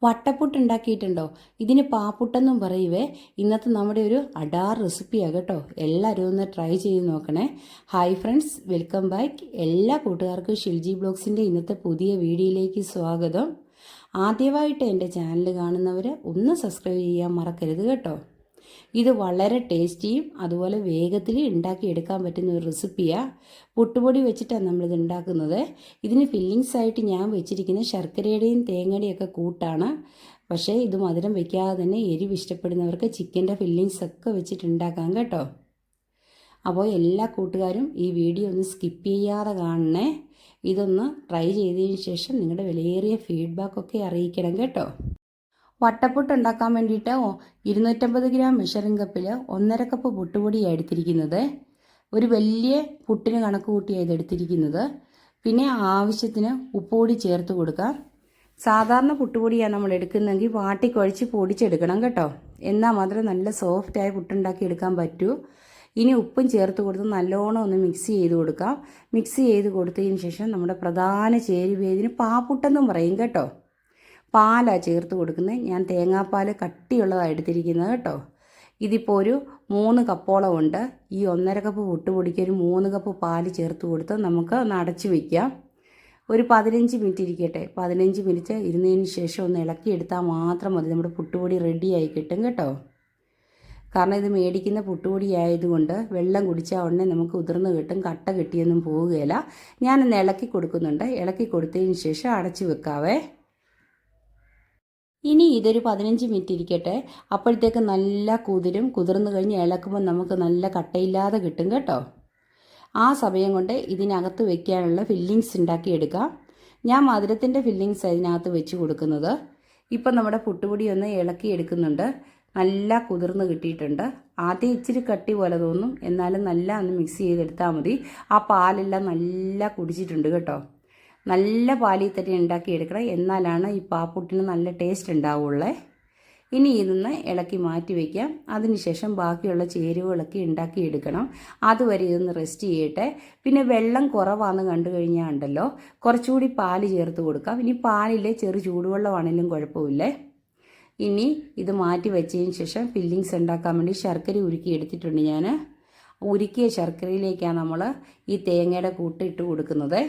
വട്ടപ്പുട്ട് ഉണ്ടാക്കിയിട്ടുണ്ടോ? ഇതിന് പാപ്പുട്ടെന്നും പറയുവേ. ഇന്നത്തെ നമ്മുടെ ഒരു അഡാർ റെസിപ്പിയാണ് കേട്ടോ. എല്ലാവരും ഒന്ന് ട്രൈ ചെയ്ത് നോക്കണേ. Hi friends, welcome back. എല്ലാ കൂട്ടുകാർക്കും ഷിൽജി ബ്ലോഗ്സിൻ്റെ ഇന്നത്തെ പുതിയ വീഡിയോയിലേക്ക് സ്വാഗതം. ആദ്യമായിട്ട് എൻ്റെ ചാനൽ കാണുന്നവർ ഒന്ന് സബ്സ്ക്രൈബ് ചെയ്യാൻ മറക്കരുത് കേട്ടോ. ഇത് വളരെ ടേസ്റ്റിയും അതുപോലെ വേഗത്തിൽ ഉണ്ടാക്കിയെടുക്കാൻ പറ്റുന്ന ഒരു റെസിപ്പിയാണ്. പുട്ടുപൊടി വെച്ചിട്ടാണ് നമ്മളിത് ഉണ്ടാക്കുന്നത്. ഇതിന് ഫില്ലിങ്സ് ആയിട്ട് ഞാൻ വെച്ചിരിക്കുന്ന ശർക്കരയുടെയും തേങ്ങയുടെയും ഒക്കെ കൂട്ടാണ്. പക്ഷേ ഇത് മധുരം വെക്കാതെ തന്നെ എരിവ് ഇഷ്ടപ്പെടുന്നവർക്ക് ചിക്കൻ്റെ ഫില്ലിങ്സ് ഒക്കെ വെച്ചിട്ട് ഉണ്ടാക്കാം കേട്ടോ. അപ്പോൾ എല്ലാ കൂട്ടുകാരും ഈ വീഡിയോ ഒന്ന് സ്കിപ്പ് ചെയ്യാതെ കാണണേ. ഇതൊന്ന് ട്രൈ ചെയ്തതിന് ശേഷം നിങ്ങളുടെ വിലയേറിയ ഫീഡ്ബാക്കൊക്കെ അറിയിക്കണം കേട്ടോ. വട്ടപ്പുട്ട് ഉണ്ടാക്കാൻ വേണ്ടിയിട്ട് 250 ഗ്രാം മെഷറിംഗ് കപ്പിൽ 1.5 കപ്പ് പുട്ടുപൊടിയാണ് എടുത്തിരിക്കുന്നത്. ഒരു വലിയ പുട്ടിന് കണക്ക് കൂട്ടിയാണ് ഇതെടുത്തിരിക്കുന്നത്. പിന്നെ ആവശ്യത്തിന് ഉപ്പുപൊടി ചേർത്ത് കൊടുക്കാം. സാധാരണ പുട്ടുപൊടിയാണ് നമ്മൾ എടുക്കുന്നതെങ്കിൽ വാട്ടി കുഴച്ച് പൊടിച്ചെടുക്കണം കേട്ടോ. എന്നാൽ മാത്രമേ നല്ല സോഫ്റ്റായ പുട്ടുണ്ടാക്കി എടുക്കാൻ പറ്റൂ. ഇനി ഉപ്പും ചേർത്ത് കൊടുത്ത് നല്ലോണം ഒന്ന് മിക്സ് ചെയ്ത് കൊടുക്കാം. മിക്സ് ചെയ്ത് കൊടുത്തതിന് ശേഷം നമ്മുടെ പ്രധാന ചേരുവ പാപ്പുട്ടെന്നും പറയും കേട്ടോ. പാലാണ് ചേർത്ത് കൊടുക്കുന്നത്. ഞാൻ തേങ്ങാപ്പാൽ കട്ടിയുള്ളതാണ് എടുത്തിരിക്കുന്നത് കേട്ടോ. ഇതിപ്പോൾ ഒരു 3 കപ്പോളം ഉണ്ട്. ഈ 1.5 കപ്പ് പുട്ടുപൊടിക്ക് ഒരു 3 കപ്പ് പാൽ ചേർത്ത് കൊടുത്ത് നമുക്ക് ഒന്ന് അടച്ച് വയ്ക്കാം. ഒരു 15 മിനിറ്റ് ഇരിക്കട്ടെ. 15 മിനിറ്റ് ഇരുന്നതിന് ശേഷം ഒന്ന് ഇളക്കിയെടുത്താൽ മാത്രം മതി. നമ്മുടെ പുട്ടുപൊടി റെഡിയായി കിട്ടും കേട്ടോ. കാരണം ഇത് മേടിക്കുന്ന പുട്ടുപൊടി ആയതുകൊണ്ട് വെള്ളം കുടിച്ചാൽ ഉടനെ നമുക്ക് ഉതിർന്ന് കിട്ടും. കട്ട കെട്ടിയൊന്നും പോവുകയില്ല. ഞാനൊന്ന് ഇളക്കി കൊടുക്കുന്നുണ്ട്. ഇളക്കി കൊടുത്തതിന് ശേഷം അടച്ച് വെക്കാവേ. ഇനി ഇതൊരു 15 മിനിറ്റ് ഇരിക്കട്ടെ. അപ്പോഴത്തേക്ക് നല്ല കുതിർന്ന് കഴിഞ്ഞ് ഇളക്കുമ്പോൾ നമുക്ക് നല്ല കട്ടയില്ലാതെ കിട്ടും കേട്ടോ. ആ സമയം കൊണ്ട് ഇതിനകത്ത് വെക്കാനുള്ള ഫില്ലിങ്സ് ഉണ്ടാക്കിയെടുക്കാം. ഞാൻ മധുരത്തിൻ്റെ ഫില്ലിങ്സ് അതിനകത്ത് വെച്ച് കൊടുക്കുന്നത്. ഇപ്പം നമ്മുടെ പുട്ടുപൊടി ഒന്ന് ഇളക്കി എടുക്കുന്നുണ്ട്. നല്ല കുതിർന്ന് കിട്ടിയിട്ടുണ്ട്. ആദ്യം ഇച്ചിരി കട്ടി പോലെ തോന്നും, എന്നാലും നല്ല ഒന്ന് മിക്സ് ചെയ്തെടുത്താൽ മതി. ആ പാലെല്ലാം നല്ല കുടിച്ചിട്ടുണ്ട് കേട്ടോ. നല്ല പാലിൽ തന്നെ ഉണ്ടാക്കിയെടുക്കണം. എന്നാലാണ് ഈ പാപ്പുട്ടിന് നല്ല ടേസ്റ്റ് ഉണ്ടാവുള്ളേ. ഇനി ഇതൊന്ന് ഇളക്കി മാറ്റി വയ്ക്കാം. അതിനുശേഷം ബാക്കിയുള്ള ചേരുവകളൊക്കെ ഉണ്ടാക്കിയെടുക്കണം. അതുവരെ ഇതൊന്ന് റെസ്റ്റ് ചെയ്യട്ടെ. പിന്നെ വെള്ളം കുറവാണെന്ന് കണ്ടു കഴിഞ്ഞാൽ ഉണ്ടല്ലോ, കുറച്ചുകൂടി പാല് ചേർത്ത് കൊടുക്കാം. ഇനി പാലിൽ ചെറു ചൂടുവെള്ളമാണെങ്കിലും കുഴപ്പമില്ലേ. ഇനി ഇത് മാറ്റി വെച്ചതിന് ശേഷം ഫില്ലിങ്സ് ഉണ്ടാക്കാൻ വേണ്ടി ശർക്കര ഉരുക്കി എടുത്തിട്ടുണ്ട് ഞാൻ. ഉരുക്കിയ ശർക്കരയിലേക്കാണ് നമ്മൾ ഈ തേങ്ങയുടെ കൂട്ടിട്ട് കൊടുക്കുന്നത്.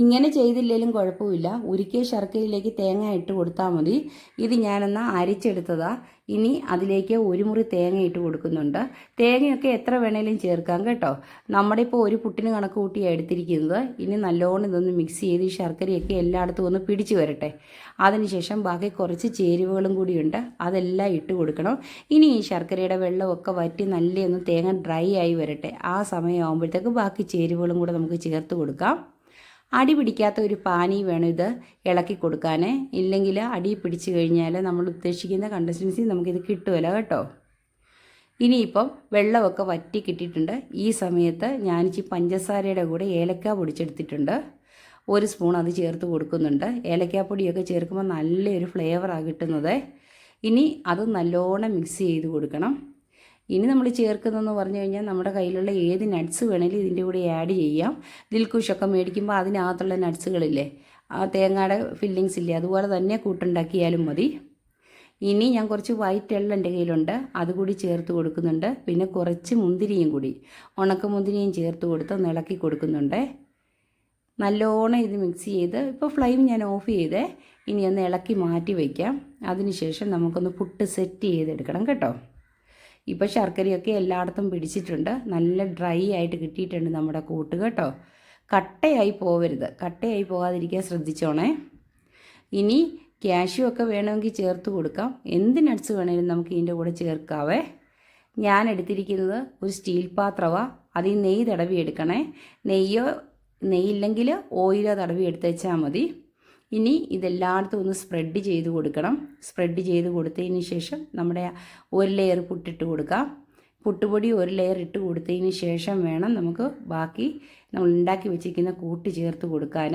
ഇങ്ങനെ ചെയ്തില്ലെങ്കിലും കുഴപ്പമില്ല. ഉരുക്കിയ ശർക്കരയിലേക്ക് തേങ്ങ ഇട്ട് കൊടുത്താൽ മതി. ഇത് ഞാനെന്നാൽ അരിച്ചെടുത്തതാണ്. ഇനി അതിലേക്ക് ഒരു മുറി തേങ്ങ ഇട്ട് കൊടുക്കുന്നുണ്ട്. തേങ്ങയൊക്കെ എത്ര വേണേലും ചേർക്കാം കേട്ടോ. നമ്മുടെ ഇപ്പോൾ ഒരു പുട്ടിന് കണക്ക് കൂട്ടിയാണ് എടുത്തിരിക്കുന്നത്. ഇനി നല്ലോണം ഇതൊന്ന് മിക്സ് ചെയ്ത് ഈ ശർക്കരയൊക്കെ എല്ലായിടത്തും ഒന്ന് പിടിച്ചു വരട്ടെ. അതിനുശേഷം ബാക്കി കുറച്ച് ചേരുവകളും കൂടിയുണ്ട്, അതെല്ലാം ഇട്ട് കൊടുക്കണം. ഇനി ഈ ശർക്കരയുടെ വെള്ളമൊക്കെ വറ്റി നല്ലൊന്ന് തേങ്ങ ഡ്രൈ ആയി വരട്ടെ. ആ സമയമാകുമ്പോഴത്തേക്ക് ബാക്കി ചേരുവകളും കൂടെ നമുക്ക് ചേർത്ത് കൊടുക്കാം. അടി പിടിക്കാത്ത ഒരു പാനി വേണം ഇത് ഇളക്കി കൊടുക്കാൻ. ഇല്ലെങ്കിൽ അടി പിടിച്ചു കഴിഞ്ഞാൽ നമ്മൾ ഉദ്ദേശിക്കുന്ന കൺസിസ്റ്റൻസി നമുക്കിത് കിട്ടുമല്ലോ കേട്ടോ. ഇനിയിപ്പം വെള്ളമൊക്കെ വറ്റി കിട്ടിയിട്ടുണ്ട്. ഈ സമയത്ത് ഞാനിച്ചിരി പഞ്ചസാരയുടെ കൂടെ ഏലക്ക പൊടിച്ചെടുത്തിട്ടുണ്ട്. 1 സ്പൂൺ അത് ചേർത്ത് കൊടുക്കുന്നുണ്ട്. ഏലക്കാപ്പൊടിയൊക്കെ ചേർക്കുമ്പോൾ നല്ലൊരു ഫ്ലേവറാണ് കിട്ടുന്നത്. ഇനി അത് നല്ലോണം മിക്സ് ചെയ്ത് കൊടുക്കണം. ഇനി നമ്മൾ ചേർക്കുന്നതെന്ന് പറഞ്ഞു കഴിഞ്ഞാൽ നമ്മുടെ കയ്യിലുള്ള ഏത് നട്ട്സ് വേണമെങ്കിലും ഇതിൻ്റെ കൂടെ ആഡ് ചെയ്യാം. ദിൽക്കുഷൊക്കെ മേടിക്കുമ്പോൾ അതിനകത്തുള്ള നട്ട്സുകളില്ലേ, ആ തേങ്ങയുടെ ഫില്ലിങ്സ് ഇല്ലേ, അതുപോലെ തന്നെ കൂട്ടുണ്ടാക്കിയാലും മതി. ഇനി ഞാൻ കുറച്ച് വൈറ്റ് എള്ള എൻ്റെ കയ്യിലുണ്ട്, അതുകൂടി ചേർത്ത് കൊടുക്കുന്നുണ്ട്. പിന്നെ കുറച്ച് മുന്തിരിയും കൂടി, ഉണക്ക മുന്തിരിയും ചേർത്ത് കൊടുത്ത് ഇളക്കി കൊടുക്കുന്നുണ്ട്. നല്ലോണം ഇത് മിക്സ് ചെയ്ത് ഇപ്പോൾ ഫ്ലെയിം ഞാൻ ഓഫ് ചെയ്തേ. ഇനി ഒന്ന് ഇളക്കി മാറ്റി വയ്ക്കാം. അതിനുശേഷം നമുക്കൊന്ന് പുട്ട് സെറ്റ് ചെയ്തെടുക്കണം കേട്ടോ. ഇപ്പോൾ ശർക്കരയൊക്കെ എല്ലായിടത്തും പിടിച്ചിട്ടുണ്ട്. നല്ല ഡ്രൈ ആയിട്ട് കിട്ടിയിട്ടുണ്ട് നമ്മുടെ കൂട്ട് കേട്ടോ. കട്ടയായി പോവരുത്. കട്ടയായി പോകാതിരിക്കാൻ ശ്രദ്ധിച്ചോണേ. ഇനി കാഷ്യൂ ഒക്കെ വേണമെങ്കിൽ ചേർത്ത് കൊടുക്കാം. എന്ത് നട്ട്സ് വേണമെങ്കിലും നമുക്ക് ഇതിൻ്റെ കൂടെ ചേർക്കാവേ. ഞാൻ എടുത്തിരിക്കുന്നത് ഒരു സ്റ്റീൽ പാത്രമാണ്. അതിൽ നെയ്യ് തടവി എടുക്കണേ. നെയ്യില്ലെങ്കിൽ ഓയിലോ തടവി എടുത്ത് വെച്ചാൽ മതി. ഇനി ഇതെല്ലായിടത്തും ഒന്ന് സ്പ്രെഡ് ചെയ്ത് കൊടുക്കണം. സ്പ്രെഡ് ചെയ്ത് കൊടുത്തതിന് ശേഷം നമ്മുടെ ഒരു ലെയർ പുട്ടിട്ട് കൊടുക്കാം. പുട്ടുപൊടി ഒരു ലെയർ ഇട്ട് കൊടുത്തതിന് ശേഷം വേണം നമുക്ക് ബാക്കി നമ്മൾ ഉണ്ടാക്കി വെച്ചിരിക്കുന്ന കൂട്ട് ചേർത്ത് കൊടുക്കാൻ.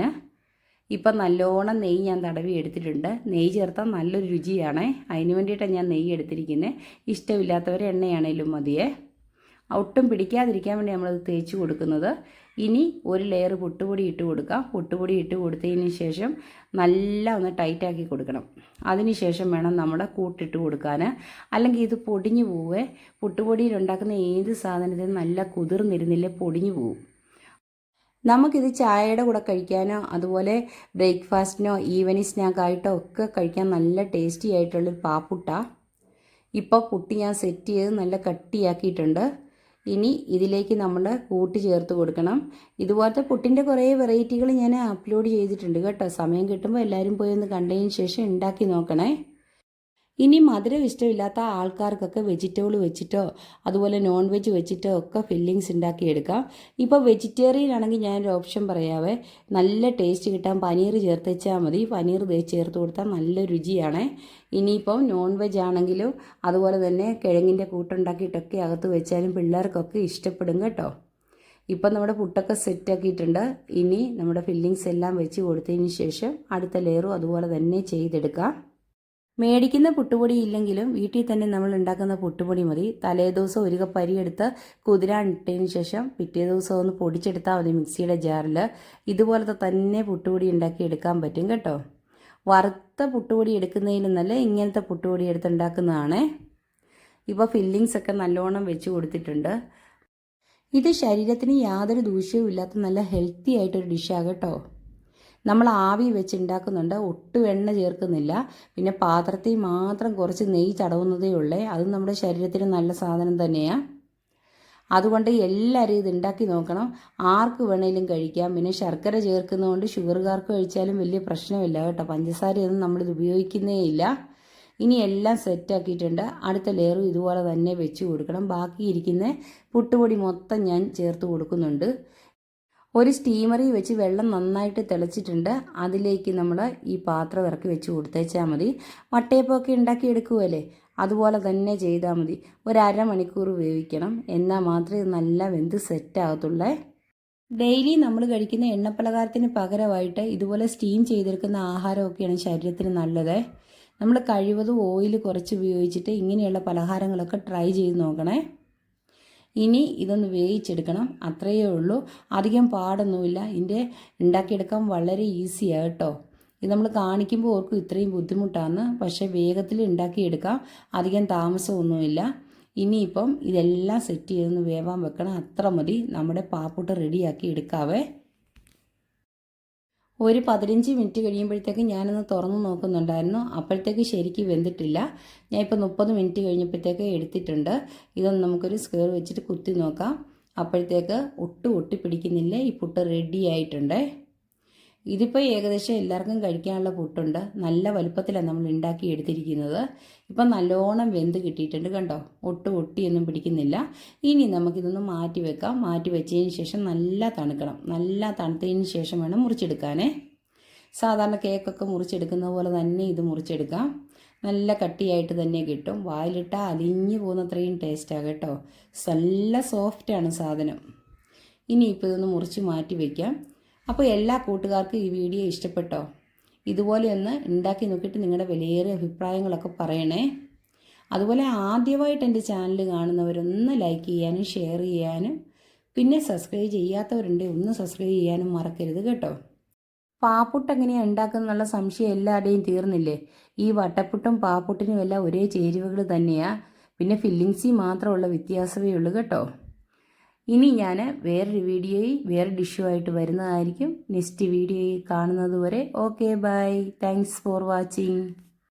ഇപ്പം നല്ലോണം നെയ്യ് ഞാൻ തടവി എടുത്തിട്ടുണ്ട്. നെയ്യ് ചേർത്താൽ നല്ലൊരു രുചിയാണ്. അതിന് വേണ്ടിയിട്ടാണ് ഞാൻ നെയ്യ് എടുത്തിരിക്കുന്നത്. ഇഷ്ടമില്ലാത്തവർ എണ്ണയാണേലും മതിയേ. ഒട്ടും പിടിക്കാതിരിക്കാൻ വേണ്ടി നമ്മളത് തേച്ച് കൊടുക്കുന്നത്. ഇനി ഒരു ലെയർ പുട്ടുപൊടി ഇട്ട് കൊടുക്കാം. പുട്ടുപൊടി ഇട്ട് കൊടുത്തതിന് ശേഷം നല്ല ഒന്ന് ടൈറ്റാക്കി കൊടുക്കണം. അതിന് ശേഷം വേണം നമ്മുടെ കൂട്ടിട്ട് കൊടുക്കാൻ, അല്ലെങ്കിൽ ഇത് പൊടിഞ്ഞു പോവേ. പുട്ടുപൊടിയിൽ ഉണ്ടാക്കുന്ന ഏത് സാധനത്തിനും നല്ല കുതിർന്നിരുന്നില്ലേ പൊടിഞ്ഞു പോവും. നമുക്കിത് ചായയുടെ കൂടെ കഴിക്കാനോ അതുപോലെ ബ്രേക്ക്ഫാസ്റ്റിനോ ഈവനിങ് സ്നാക്കായിട്ടോ ഒക്കെ കഴിക്കാൻ നല്ല ടേസ്റ്റി ആയിട്ടുള്ളൊരു പാപ്പുട്ടാണ്. ഇപ്പോൾ പുട്ട് ഞാൻ സെറ്റ് ചെയ്ത് നല്ല കട്ടിയാക്കിയിട്ടുണ്ട്. ഇനി ഇതിലേക്ക് നമ്മൾ കൂട്ടി ചേർത്ത് കൊടുക്കണം. ഇതുപോലത്തെ പുട്ടിൻ്റെ കുറേ വെറൈറ്റികൾ ഞാൻ അപ്ലോഡ് ചെയ്തിട്ടുണ്ട് കേട്ടോ. സമയം കിട്ടുമ്പോൾ എല്ലാവരും പോയി ഒന്ന് കണ്ടതിന് ശേഷം ഉണ്ടാക്കി നോക്കണേ. ഇനി മധുരം ഇഷ്ടമില്ലാത്ത ആൾക്കാർക്കൊക്കെ വെജിറ്റബിൾ വെച്ചിട്ടോ അതുപോലെ നോൺ വെജ് വെച്ചിട്ടോ ഒക്കെ ഫില്ലിങ്സ് ഉണ്ടാക്കിയെടുക്കാം. ഇപ്പോൾ വെജിറ്റേറിയൻ ആണെങ്കിൽ ഞാനൊരു ഓപ്ഷൻ പറയാവേ. നല്ല ടേസ്റ്റ് കിട്ടാൻ പനീർ ചേർത്ത് വെച്ചാൽ മതി. പനീർ ചേർത്ത് കൊടുത്താൽ നല്ല രുചിയാണ്. ഇനിയിപ്പം നോൺ വെജ് ആണെങ്കിലും അതുപോലെ തന്നെ കിഴങ്ങിൻ്റെ കൂട്ടുണ്ടാക്കിയിട്ടൊക്കെ അകത്ത് വെച്ചാലും പിള്ളേർക്കൊക്കെ ഇഷ്ടപ്പെടും കേട്ടോ. ഇപ്പം നമ്മുടെ പുട്ടൊക്കെ സെറ്റാക്കിയിട്ടുണ്ട്. ഇനി നമ്മുടെ ഫില്ലിങ്സ് എല്ലാം വെച്ച് കൊടുത്തതിന് ശേഷം അടുത്ത ലെയറും അതുപോലെ തന്നെ ചെയ്തെടുക്കാം. മേടിക്കുന്ന പുട്ടുപൊടി ഇല്ലെങ്കിലും വീട്ടിൽ തന്നെ നമ്മൾ ഉണ്ടാക്കുന്ന പുട്ടുപൊടി മതി. തലേദിവസം ഒരു കപ്പ് അരി എടുത്ത് കുതിരാനിട്ടതിന് ശേഷം പിറ്റേ ദിവസം ഒന്ന് പൊടിച്ചെടുത്താൽ മതി മിക്സിയുടെ ജാറിൽ. ഇതുപോലത്തെ തന്നെ പുട്ടുപൊടി ഉണ്ടാക്കി എടുക്കാൻ പറ്റും കേട്ടോ. വറുത്ത പുട്ടുപൊടി എടുക്കുന്നതിലും നല്ല ഇങ്ങനത്തെ പുട്ടുപൊടി എടുത്ത് ഉണ്ടാക്കുന്നതാണ്. ഇപ്പോൾ ഫില്ലിങ്സ് ഒക്കെ നല്ലോണം വെച്ച് കൊടുത്തിട്ടുണ്ട്. ഇത് ശരീരത്തിന് യാതൊരു ദൂഷ്യവും ഇല്ലാത്ത നല്ല ഹെൽത്തി ആയിട്ടൊരു ഡിഷാണ് കേട്ടോ. നമ്മൾ ആവി വെച്ച് ഉണ്ടാക്കുന്നുണ്ട്, ഒട്ടും എണ്ണ ചേർക്കുന്നില്ല. പിന്നെ പാത്രത്തിൽ മാത്രം കുറച്ച് നെയ്യ് തടവുന്നതേ ഉള്ളേ. അത് നമ്മുടെ ശരീരത്തിന് നല്ല സാധനം തന്നെയാണ്. അതുകൊണ്ട് എല്ലാവരും ഇത് ഉണ്ടാക്കി നോക്കണം. ആർക്ക് വേണേലും കഴിക്കാം. പിന്നെ ശർക്കര ചേർക്കുന്നതുകൊണ്ട് ഷുഗറുകാർക്ക് കഴിച്ചാലും വലിയ പ്രശ്നമില്ല കേട്ടോ. പഞ്ചസാരയൊന്നും നമ്മളിത് ഉപയോഗിക്കുന്നേ ഇല്ല. ഇനി എല്ലാം സെറ്റാക്കിയിട്ടുണ്ട്. അടുത്ത ലെയറും ഇതുപോലെ തന്നെ വെച്ച് കൊടുക്കണം. ബാക്കിയിരിക്കുന്ന പുട്ടുപൊടി മൊത്തം ഞാൻ ചേർത്ത് കൊടുക്കുന്നുണ്ട്. ഒരു സ്റ്റീമറിൽ വെച്ച് വെള്ളം നന്നായിട്ട് തിളച്ചിട്ടുണ്ട്. അതിലേക്ക് നമ്മൾ ഈ പാത്രം ഇറക്കി വെച്ച് കൊടുത്തേച്ചാൽ മതി. വട്ടയപ്പമൊക്കെ ഉണ്ടാക്കി എടുക്കുമല്ലേ, അതുപോലെ തന്നെ ചെയ്താൽ മതി. ഒരു അരമണിക്കൂർ വേവിക്കണം. എന്നാൽ മാത്രമേ ഇത് നല്ല വെന്ത് സെറ്റാകത്തുള്ളേ. ഡെയിലി നമ്മൾ കഴിക്കുന്ന എണ്ണപ്പലഹാരത്തിന് പകരമായിട്ട് ഇതുപോലെ സ്റ്റീം ചെയ്തെടുക്കുന്ന ആഹാരമൊക്കെയാണ് ശരീരത്തിന് നല്ലത്. നമ്മൾ കഴിവതും ഓയിൽ കുറച്ച് ഉപയോഗിച്ചിട്ട് ഇങ്ങനെയുള്ള പലഹാരങ്ങളൊക്കെ ട്രൈ ചെയ്ത് നോക്കണേ. ഇനി ഇതൊന്ന് വേവിച്ചെടുക്കണം. അത്രയേ ഉള്ളൂ. അധികം പാടൊന്നുമില്ല. ഇതിൻ്റെ ഉണ്ടാക്കിയെടുക്കാൻ വളരെ ഈസിയാണ് കേട്ടോ. ഇത് നമ്മൾ കാണിക്കുമ്പോൾ ഓർക്കും ഇത്രയും ബുദ്ധിമുട്ടാണ്. പക്ഷേ വേഗത്തിൽ ഉണ്ടാക്കിയെടുക്കാം. അധികം താമസമൊന്നുമില്ല. ഇനിയിപ്പം ഇതെല്ലാം സെറ്റ് ചെയ്തൊന്ന് വേവാൻ വെക്കണം. അത്ര മതി. നമ്മുടെ പാപ്പുട്ട് റെഡിയാക്കി എടുക്കാവേ. ഒരു 15 മിനിറ്റ് കഴിയുമ്പോഴത്തേക്ക് ഞാനൊന്ന് തുറന്ന് നോക്കുന്നുണ്ടായിരുന്നു. അപ്പോഴത്തേക്ക് ശരിക്കും വെന്തിട്ടില്ല. ഞാൻ ഇപ്പോൾ 30 മിനിറ്റ് കഴിഞ്ഞപ്പോഴത്തേക്ക് എടുത്തിട്ടുണ്ട്. ഇതൊന്ന് നമുക്കൊരു സ്ക്വയർ വെച്ചിട്ട് കുത്തി നോക്കാം. അപ്പോഴത്തേക്ക് ഒട്ടും ഒട്ടിപ്പിടിക്കുന്നില്ല. ഈ പുട്ട് റെഡി ആയിട്ടുണ്ട്. ഇതിപ്പോൾ ഏകദേശം എല്ലാവർക്കും കഴിക്കാനുള്ള പുട്ടുണ്ട്. നല്ല വലുപ്പത്തിലാണ് നമ്മൾ ഉണ്ടാക്കി എടുത്തിരിക്കുന്നത്. ഇപ്പം നല്ലോണം വെന്ത് കിട്ടിയിട്ടുണ്ട് കണ്ടോ. ഒട്ടും ഒട്ടിയൊന്നും പിടിക്കുന്നില്ല. ഇനി നമുക്കിതൊന്ന് മാറ്റി വെക്കാം. മാറ്റി വെച്ചതിന് ശേഷം നല്ല തണുക്കണം. നല്ല തണുത്തതിന് ശേഷം വേണം മുറിച്ചെടുക്കാനേ. സാധാരണ കേക്കൊക്കെ മുറിച്ചെടുക്കുന്ന പോലെ തന്നെ ഇത് മുറിച്ചെടുക്കാം. നല്ല കട്ടിയായിട്ട് തന്നെ കിട്ടും. വായിലിട്ടാൽ അലിഞ്ഞു പോകുന്നത്രയും ടേസ്റ്റാണ് കേട്ടോ. നല്ല സോഫ്റ്റാണ് സാധനം. ഇനിയിപ്പോൾ ഇതൊന്ന് മുറിച്ച് മാറ്റി വയ്ക്കാം. അപ്പോൾ എല്ലാ കൂട്ടുകാർക്കും ഈ വീഡിയോ ഇഷ്ടപ്പെട്ടോ? ഇതുപോലെ ഒന്ന് ഉണ്ടാക്കി നോക്കിയിട്ട് നിങ്ങളുടെ വിലയേറിയ അഭിപ്രായങ്ങളൊക്കെ പറയണേ. അതുപോലെ ആദ്യമായിട്ട് എൻ്റെ ചാനൽ കാണുന്നവരൊന്ന് ലൈക്ക് ചെയ്യാനും ഷെയർ ചെയ്യാനും പിന്നെ സബ്സ്ക്രൈബ് ചെയ്യാത്തവരുണ്ടെങ്കിൽ ഒന്ന് സബ്സ്ക്രൈബ് ചെയ്യാനും മറക്കരുത് കേട്ടോ. പാപ്പുട്ട് എങ്ങനെയാണ് ഉണ്ടാക്കുന്നുള്ള സംശയം എല്ലാവരുടെയും തീർന്നില്ലേ? ഈ വട്ടപ്പുട്ടും പാപ്പുട്ടിനും എല്ലാം ഒരേ ചേരുവകൾ തന്നെയാണ്. പിന്നെ ഫില്ലിങ്സിൽ മാത്രമുള്ള വ്യത്യാസമേ ഉള്ളൂ കേട്ടോ. ഇനി ഞാൻ വേറൊരു വീഡിയോയിൽ വേറെ ഡിഷുമായിട്ട് വരുന്നതായിരിക്കും. നെക്സ്റ്റ് വീഡിയോയിൽ കാണുന്നത് വരെ okay bye. Thanks for watching.